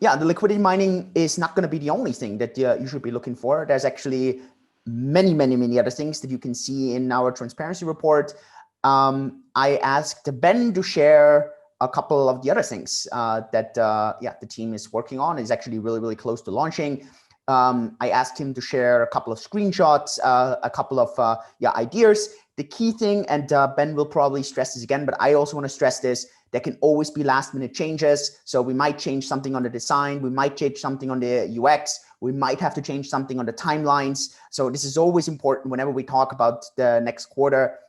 yeah, the liquidity mining is not going to be the only thing that you should be looking for. There's actually many other things that you can see in our transparency report. I asked Ben to share a couple of the other things that the team is working on. Is actually really close to launching. I asked him to share a couple of screenshots, a couple of ideas. The key thing, and Ben will probably stress this again, but I also want to stress this, there can always be last minute changes. So we might change something on the design, we might change something on the UX, we might have to change something on the timelines. So this is always important whenever we talk about the next quarter.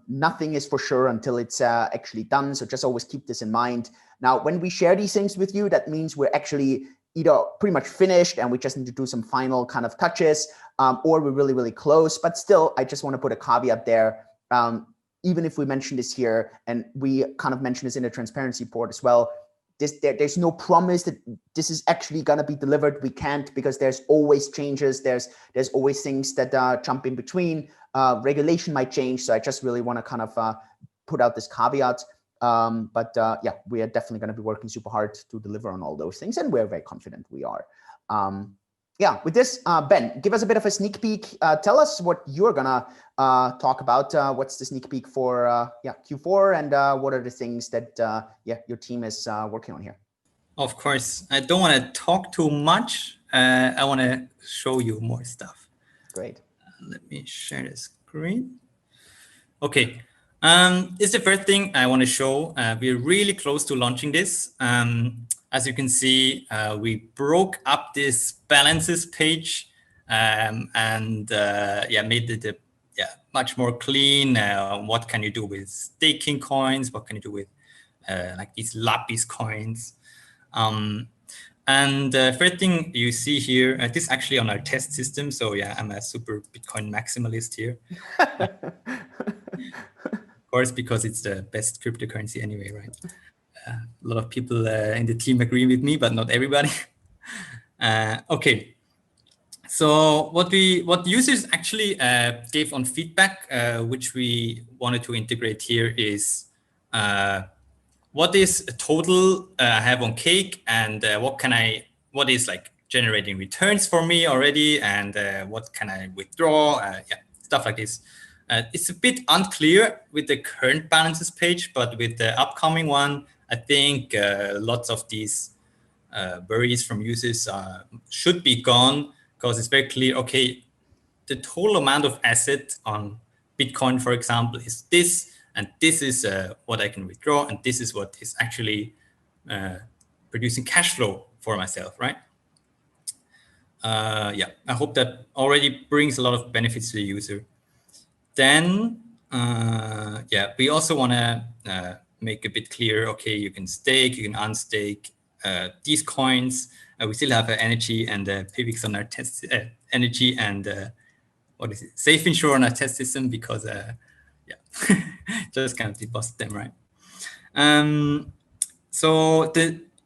Nothing is for sure until it's actually done. So just always keep this in mind. Now, when we share these things with you, that means we're actually either pretty much finished and we just need to do some final kind of touches, or we're really close. But still, I just want to put a caveat there. Even if we mention this here, and we kind of mention this in the transparency report as well, there's no promise that this is actually going to be delivered. We can't, because there's always changes. There's always things that jump in between. Regulation might change. So I just really want to kind of put out this caveat. Yeah, we are definitely going to be working super hard to deliver on all those things, and we're very confident we are. Yeah, with this, Ben, give us a bit of a sneak peek. Tell us what you're gonna talk about. What's the sneak peek for Q4, and what are the things that your team is working on here? Of course, I don't want to talk too much. I want to show you more stuff. Great. Let me share the screen. Okay. It's the first thing I want to show. We're really close to launching this. As you can see, we broke up this balances page and made it much more clean. What can you do with staking coins? What can you do with like these Lapis coins? And the first thing you see here, this is actually on our test system. So yeah, I'm a super Bitcoin maximalist here. Of course, because it's the best cryptocurrency anyway, right? A lot of people in the team agree with me, but not everybody. Okay. So what users actually gave on feedback, which we wanted to integrate here, is what is a total I have on Cake, and what is like generating returns for me already, and what can I withdraw? Stuff like this. It's a bit unclear with the current balances page, but with the upcoming one, I think lots of these worries from users should be gone, because it's very clear, okay, the total amount of asset on Bitcoin, for example, is this, and this is what I can withdraw, and this is what is actually producing cash flow for myself, right? I hope that already brings a lot of benefits to the user. Then, we also want to make a bit clear, okay, you can stake, you can unstake these coins. We still have energy and PIVX on our test, energy and what is it? Safe Insure on our test system, because just kind of deposit them, right?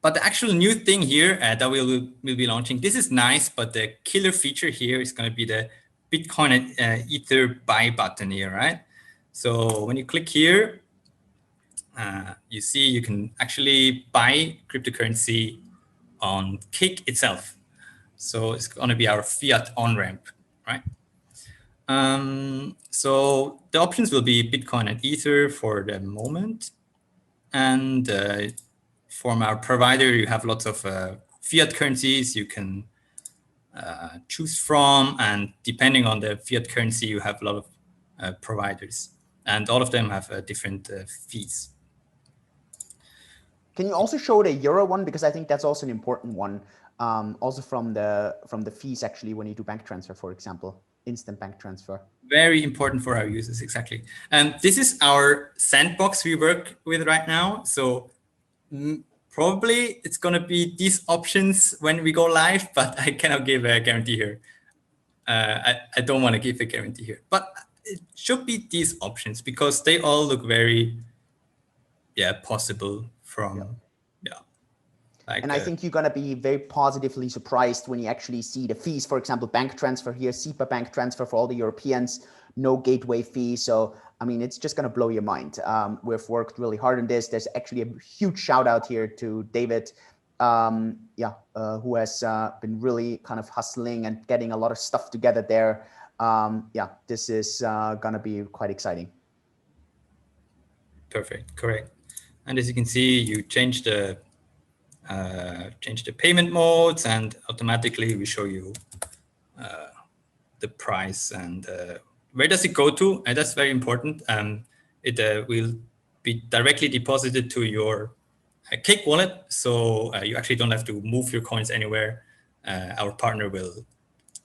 But the actual new thing here that we'll be launching, this is nice, but the killer feature here is going to be the Bitcoin and Ether buy button here, right? So when you click here, you see you can actually buy cryptocurrency on Cake itself. So it's going to be our fiat on-ramp, right? So the options will be Bitcoin and Ether for the moment. And from our provider, you have lots of fiat currencies you can choose from. And depending on the fiat currency, you have a lot of providers. And all of them have different fees. Can you also show the Euro one? Because I think that's also an important one. Also from the fees, actually, when you do bank transfer, for example, instant bank transfer. Very important for our users, exactly. And this is our sandbox we work with right now. So probably it's going to be these options when we go live, but I cannot give a guarantee here. I don't want to give a guarantee here, but it should be these options, because they all look very possible from Like, and I think you're going to be very positively surprised when you actually see the fees. For example, bank transfer here, SEPA bank transfer for all the Europeans, no gateway fee. So, I mean, it's just going to blow your mind. We've worked really hard on this. There's actually a huge shout out here to David who has been really kind of hustling and getting a lot of stuff together there. This is going to be quite exciting. Perfect, correct. And as you can see, you change the payment modes, and automatically we show you the price and where does it go to. And that's very important. It will be directly deposited to your Cake wallet, so you actually don't have to move your coins anywhere. Our partner will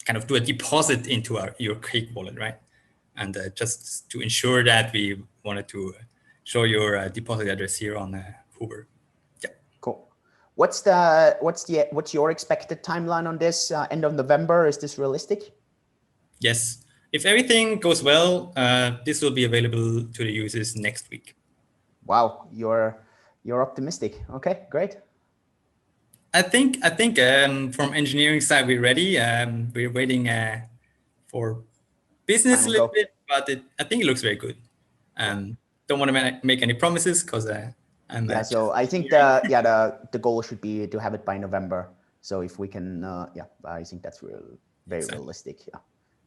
kind of do a deposit into your Cake wallet, right? And just to ensure that, we wanted to show your deposit address here on Hoover. Yeah. Cool. What's your expected timeline on this? End of November? Is this realistic? Yes. If everything goes well, this will be available to the users next week. Wow, you're optimistic. Okay, great. I think from engineering side we're ready. We're waiting for business a little bit, but I think it looks very good. Don't want to make any promises because so I think the goal should be to have it by November. So if we can, I think that's very realistic.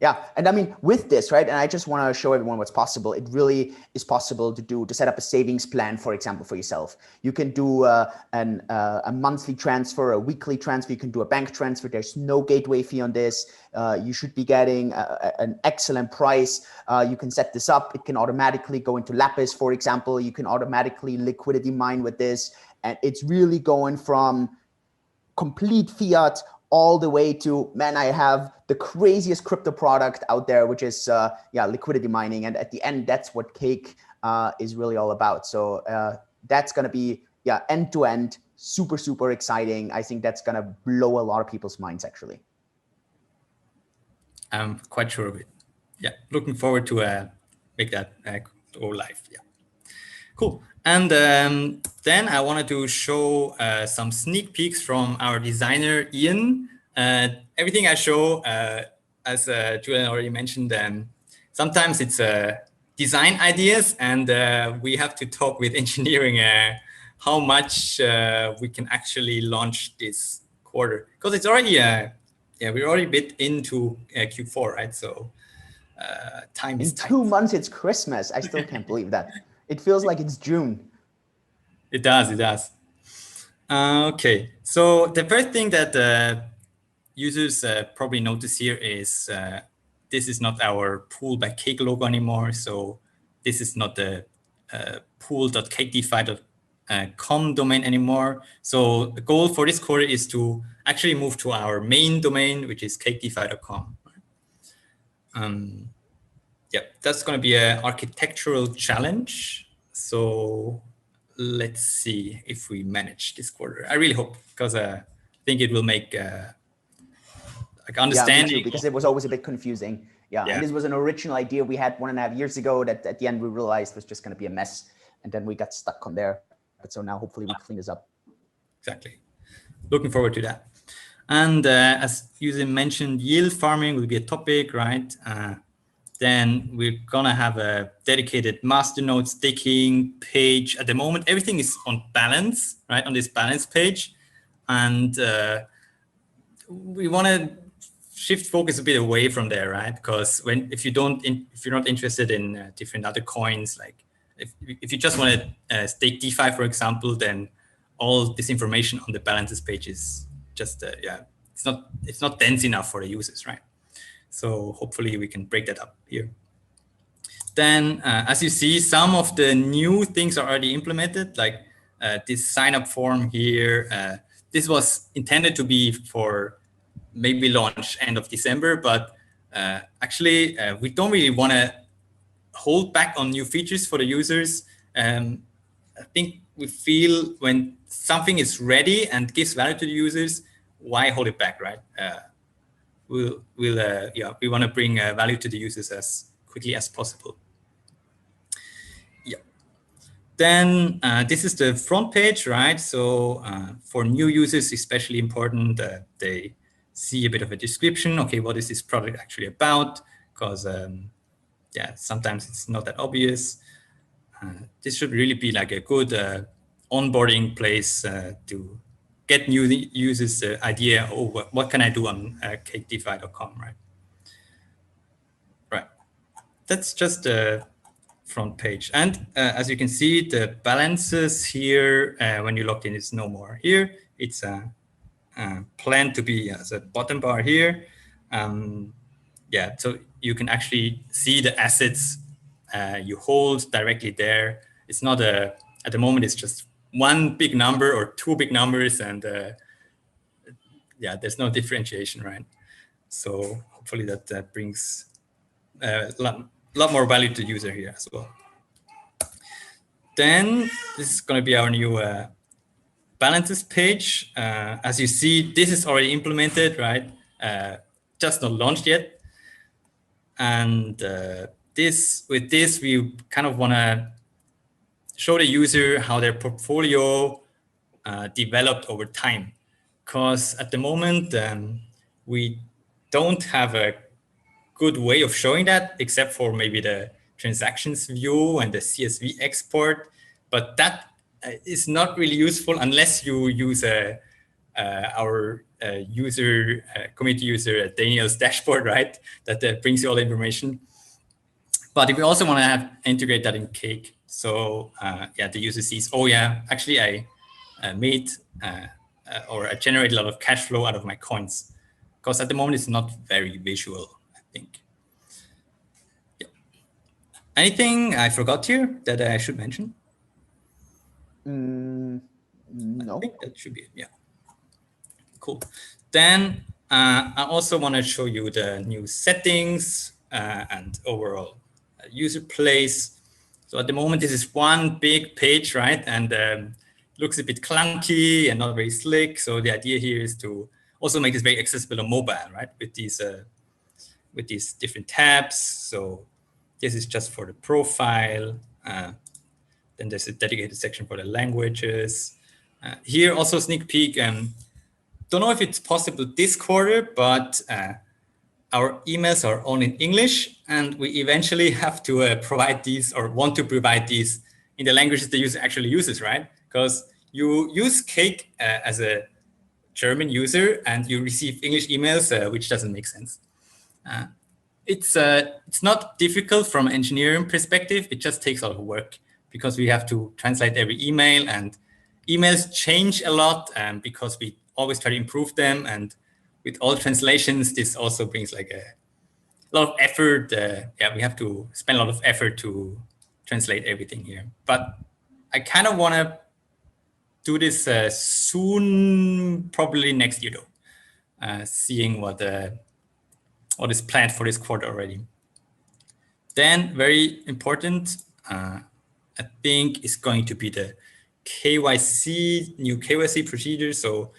Yeah, and I mean, with this, right, and I just want to show everyone what's possible. It really is possible to set up a savings plan, for example, for yourself. You can do a monthly transfer, a weekly transfer. You can do a bank transfer. There's no gateway fee on this. You should be getting an excellent price. You can set this up. It can automatically go into Lapis, for example. You can automatically liquidity mine with this. And it's really going from complete fiat all the way to, man, I have the craziest crypto product out there, which is liquidity mining. And at the end, that's what Cake is really all about. So that's going to be end to end, super, super exciting. I think that's going to blow a lot of people's minds, actually. I'm quite sure of it. Yeah, looking forward to make that go live. Yeah, cool. And then I wanted to show some sneak peeks from our designer, Ian. Everything I show, as Julian already mentioned, sometimes it's design ideas, and we have to talk with engineering how much we can actually launch this quarter. Because it's already, we're already a bit into Q4, right? So time is tight. In 2 months, it's Christmas. I still can't believe that. It feels like it's June. It does, it does. Okay, so the first thing that users probably notice here is this is not our Pool by Cake logo anymore. So this is not the pool.cakedefi.com domain anymore. So the goal for this quarter is to actually move to our main domain, which is cakedefi.com. That's going to be an architectural challenge. So let's see if we manage this quarter. I really hope, because I think it will make understanding. Me too, because it was always a bit confusing. And this was an original idea we had 1.5 years ago that at the end we realized was just going to be a mess, and then we got stuck on there. But so now hopefully we clean this up. Exactly. Looking forward to that. And as Yusin mentioned, yield farming will be a topic, right? Then we're gonna have a dedicated masternode staking page. At the moment, everything is on balance, right? On this balance page, and we want to shift focus a bit away from there, right? Because if you're not interested in different other coins, like if you just want to stake DeFi, for example, then all this information on the balances page is just it's not dense enough for the users, right? So hopefully we can break that up here. Then, as you see, some of the new things are already implemented, like this sign-up form here. This was intended to be for maybe launch end of December, but actually we don't really want to hold back on new features for the users. I think we feel when something is ready and gives value to the users, why hold it back, right? We want to bring value to the users as quickly as possible. Then this is the front page, right? So for new users, especially important, they see a bit of a description. Okay, what is this product actually about? Because sometimes it's not that obvious. This should really be like a good onboarding place to get new users idea, oh, what can I do on cakedefi.com, right? Right. That's just the front page. And as you can see, the balances here, when you log in, is no more here. It's planned to be as a bottom bar here. Yeah, so you can actually see the assets you hold directly there. It's not at the moment, it's just one big number or two big numbers, and yeah, there's no differentiation, right? So hopefully that brings a lot more value to the user here as well. Then this is going to be our new balances page. As you see, this is already implemented, right? Just not launched yet. And with this, we kind of want to show the user how their portfolio developed over time. Because at the moment, we don't have a good way of showing that, except for maybe the transactions view and the CSV export. But that is not really useful unless you use our community user Daniel's dashboard, right? That brings you all the information. But if we also want to integrate that in Cake, so yeah, the user sees, oh yeah, actually I made or I generate a lot of cash flow out of my coins, because at the moment it's not very visual, I think. Yeah. Anything I forgot here that I should mention? No. I think that should be it. Yeah. Cool. Then I also want to show you the new settings and overall user place. So at the moment, this is one big page, right? And looks a bit clunky and not very slick. So the idea here is to also make this very accessible on mobile, right? With these different tabs. So this is just for the profile. Then there's a dedicated section for the languages. Here also sneak peek. Don't know if it's possible this quarter, but our emails are all in English, and we eventually have to provide these, or want to provide these, in the languages the user actually uses, right? Because you use Cake as a German user and you receive English emails, which doesn't make sense. It's not difficult from an engineering perspective. It just takes a lot of work because we have to translate every email, and emails change a lot because we always try to improve them. And with all translations, this also brings like a lot of effort. Yeah, we have to spend a lot of effort to translate everything here. But I kind of want to do this soon, probably next year though, seeing what is planned for this quarter already. Then very important, I think, is going to be the KYC, new KYC procedure. So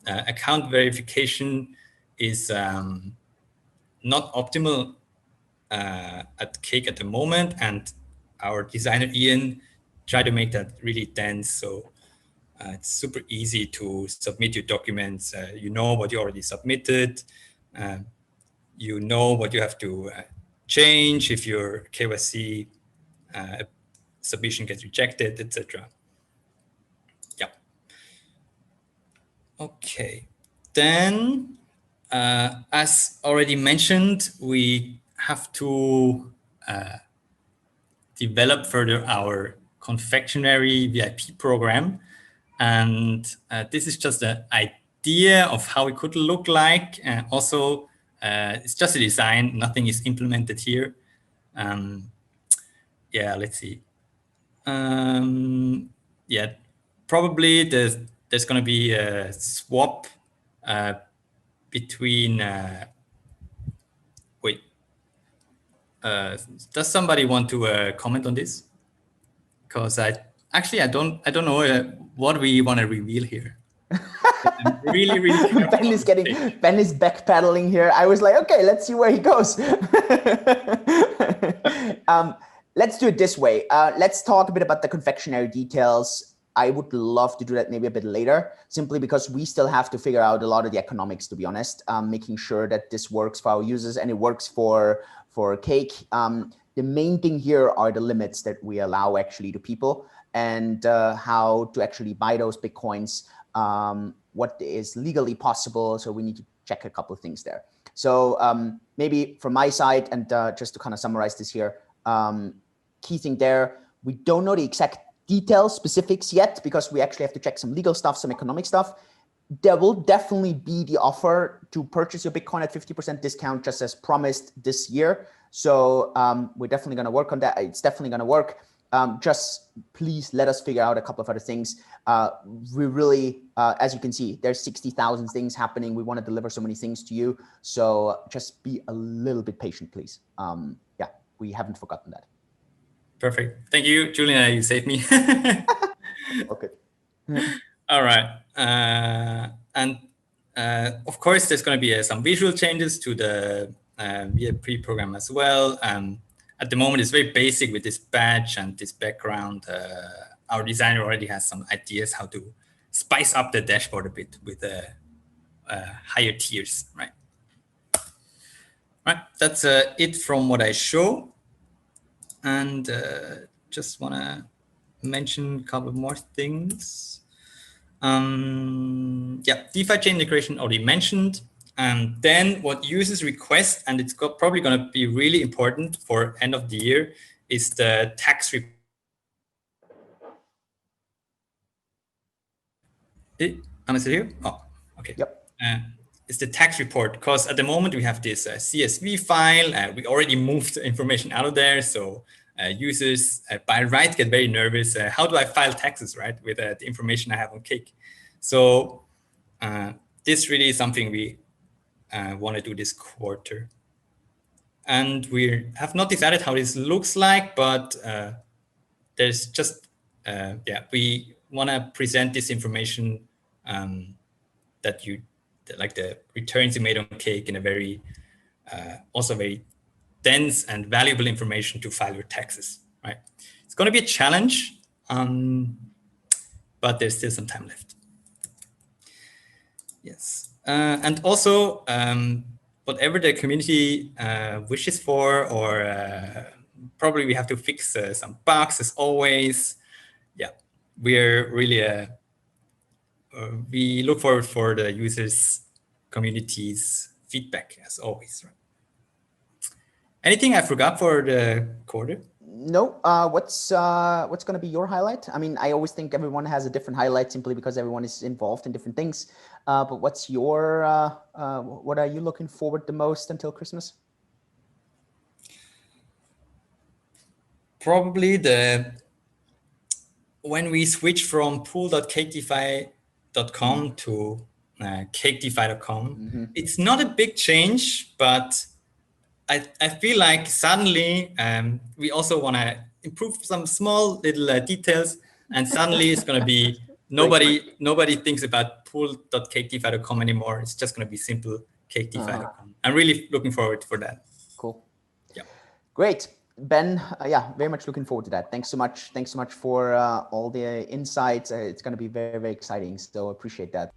account verification is not optimal at Cake at the moment, and our designer Ian tried to make that really dense. So it's super easy to submit your documents. You know what you already submitted. You know what you have to change if your KYC submission gets rejected, etc. Yeah. Okay. Then, as already mentioned, we have to develop further our confectionery VIP program. And this is just an idea of how it could look like. Also, it's just a design. Nothing is implemented here. Yeah, let's see. Yeah, probably there's going to be a swap between. Wait, does somebody want to comment on this? Because I don't know what we want to reveal here. I'm really Ben is backpedaling here. I was like, okay, let's see where he goes. Let's do it this way. Let's talk a bit about the confectionery details. I would love to do that maybe a bit later, simply because we still have to figure out a lot of the economics, to be honest, making sure that this works for our users and it works for Cake. The main thing here are the limits that we allow actually to people. and how to actually buy those Bitcoins, what is legally possible. So we need to check a couple of things there. So maybe from my side, and just to kind of summarize this here, key thing there, we don't know the exact details, specifics yet, because we actually have to check some legal stuff, some economic stuff. There will definitely be the offer to purchase your Bitcoin at 50% discount, just as promised this year. So we're definitely going to work on that. It's definitely going to work. Just please let us figure out a couple of other things. We really, as you can see, there's 60,000 things happening. We want to deliver so many things to you. So just be a little bit patient, please. Yeah, we haven't forgotten that. Perfect. Thank you, Julian. You saved me. Okay. All right. And of course, there's going to be some visual changes to the VIP program as well. At the moment, it's very basic with this badge and this background. Our designer already has some ideas how to spice up the dashboard a bit with higher tiers, right? Right. That's it from what I show. And just want to mention a couple more things. Yeah, DeFi chain integration already mentioned. Then what users request, and it's probably going to be really important for end of the year, is the tax report. Am I still here? Oh, okay. Yep. It's the tax report, because at the moment we have this CSV file. We already moved the information out of there, so users by right get very nervous. How do I file taxes, right, with the information I have on Cake? So this really is something we want to do this quarter. And we have not decided how this looks like, but there's just, yeah, we want to present this information that you, like the returns you made on Cake in a very, also very dense and valuable information to file your taxes, right? It's going to be a challenge, but there's still some time left. Yes. And also, whatever the community wishes for, or probably we have to fix some bugs as always. Yeah, we're really, we look forward for the users, community's feedback as always. Right? Anything I forgot for the quarter? No. What's going to be your highlight? I mean, I always think everyone has a different highlight simply because everyone is involved in different things. But what's your, what are you looking forward the most until Christmas? Probably when we switch from pool.cakedefi.com to cakedefi.com, it's not a big change, but I feel like suddenly we also want to improve some small little details, and suddenly it's going to be nobody thinks about pool.cakedefi.com anymore. It's just going to be simple cakedefi.com. I'm really looking forward for that. Cool. Yeah. Great. Ben, yeah, very much looking forward to that. Thanks so much. Thanks so much for all the insights. It's going to be very, very exciting. So appreciate that.